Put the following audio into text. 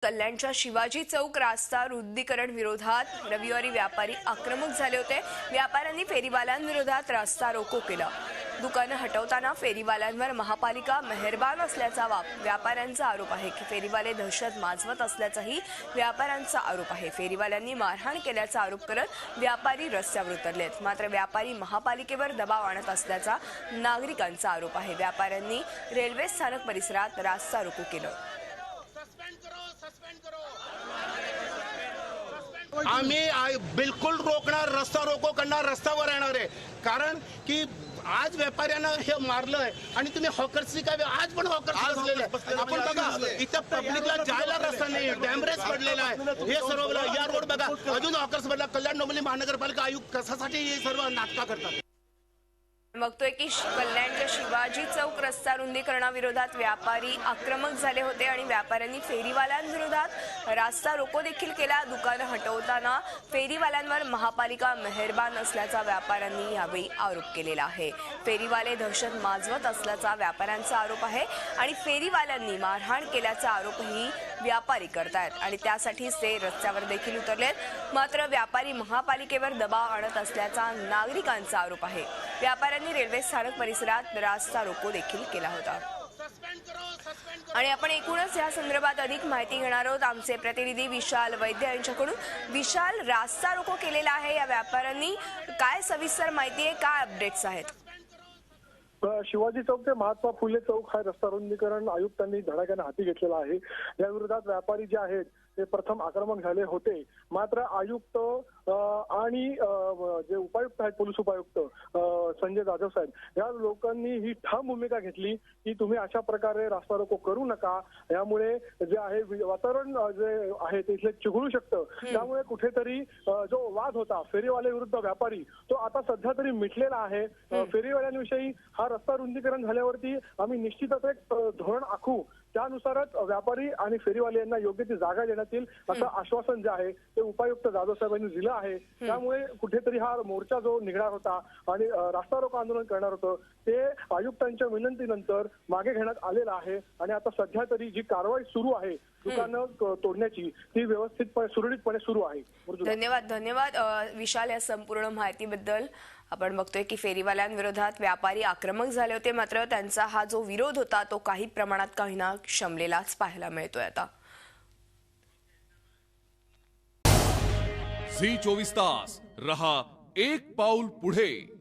कल्याणच्या शिवाजी चौक रास्ता रुंदीकरण विरोधात रविवारी व्यापारी आक्रमक झाले होते। व्यापाऱ्यांनी फेरीवाल्यांविरोधात रास्ता रोको केला। दुकानं हटवताना फेरीवाल्यांवर महापालिका मेहरबान असल्याचा व्यापाऱ्यांचा आरोप आहे की फेरीवाले दहशत माजवत असल्याचाही व्यापाऱ्यांचा आरोप आहे। फेरीवाल्यांनी मारहाण केल्याचा आरोप करत व्यापारी रस्त्यावर उतरलेत, मात्र व्यापारी महापालिकेवर दबाव आणत असल्याचा नागरिकांचा आरोप आहे। व्यापाऱ्यांनी रेल्वे स्थानक परिसरात रास्ता रोको केलं। आम्ही बिल्कुल रोकणार, रस्ता रोको करणार, रस्त्यावर येणार आहे। कारण की आज व्यापाऱ्यांना हे मारलंय आणि तुम्ही हॉकर्सची काय आज पण हॉकर्स बसलेले आपण बघा, इथं पब्लिकला जायला रस्ता नाही, डॅमरेज पडलेला आहे। हे सर्व या रोड बघा, अजून हॉकर्स बदला। कल्याण डोंबिवली महानगरपालिका आयुक्त कशासाठी हे सर्व नाटक करतात? बघतोय की कल्याणच्या शिवाजी चौक रस्ता रुंदीकरणाविरोधात व्यापारी आक्रमक झाले होते आणि व्यापाऱ्यांनी फेरीवाल्यांविरोधात रास्ता रोको देखील केला। दुकानं हटवताना फेरीवाल्यांवर महापालिका मेहरबान असल्याचा व्यापाऱ्यांनी यावेळी आरोप केलेला आहे। फेरीवाले दहशत माजवत असल्याचा व्यापाऱ्यांचा आरोप आहे आणि फेरीवाल्यांनी मारहाण केल्याचा आरोपही व्यापारी करतायत आणि त्यासाठीच ते रस्त्यावर देखील उतरलेत, मात्र व्यापारी महापालिकेवर दबाव आणत असल्याचा नागरिकांचा आरोप आहे। व्यापाऱ्यांनी रेल्वे स्थानक परिसरात रास्ता रोको देखील केला होता आणि आपण एकूणच या संदर्भात अधिक माहिती घेणार आहोत आमचे प्रतिनिधी विशाल वैद्य यांच्याकडून। विशाल, रास्ता रोको केलेला आहे या व्यापाऱ्यांनी, काय सविस्तर माहिती आहे, काय अपडेट्स आहेत? शिवाजी चौक ते महात्मा फुले चौक हा रस्ता रुंदीकरण आयुक्तांनी धडाक्याने हाती घेतलेला आहे। या विरोधात व्यापारी जे आहेत ते प्रथम आक्रमक झाले होते, मात्र आयुक्त आणि जे उपायुक्त आहेत, पोलीस उपायुक्त संजय जाधव साहेब, या लोकांनी ही ठाम भूमिका घेतली की तुम्ही अशा प्रकारे रास्ता रोको करू नका। यामुळे जे आहे वातावरण जे आहे ते इथले चिघळू शकतं। त्यामुळे कुठेतरी जो वाद होता फेरीवाले विरुद्ध व्यापारी, तो आता सध्या तरी मिटलेला आहे। फेरीवाल्यांविषयी हा रस्ता रुंदीकरण झाल्यावरती आम्ही निश्चितच एक धोरण आखू, त्यानुसारच व्यापारी आणि फेरीवाले यांना योग्य ती जागा देण्यात येईल असं आश्वासन जे आहे ते उपायुक्त जाधव साहेबांनी दिलं आहे। त्यामुळे कुठेतरी हा मोर्चा जो निघणार होता आणि रास्ता रोको आंदोलन करणार होतं ते आयुक्तांच्या विनंतीनंतर मागे घेण्यात आलेलं आहे आणि आता सध्या तरी जी कारवाई सुरू आहे दुकानं तोडण्याची, ती व्यवस्थितपणे सुरळीतपणे सुरू आहे। धन्यवाद विशाल या संपूर्ण माहितीबद्दल। आपण बघतोय की फेरीवाल्यांविरोधात व्यापारी आक्रमक झाले होते, मात्र त्यांचा हा जो विरोध होता तो काही प्रमाणात काहीना शमलेलाच पाहायला मिळतोय आता। झी 24 तास रहा एक पाऊल पुढे।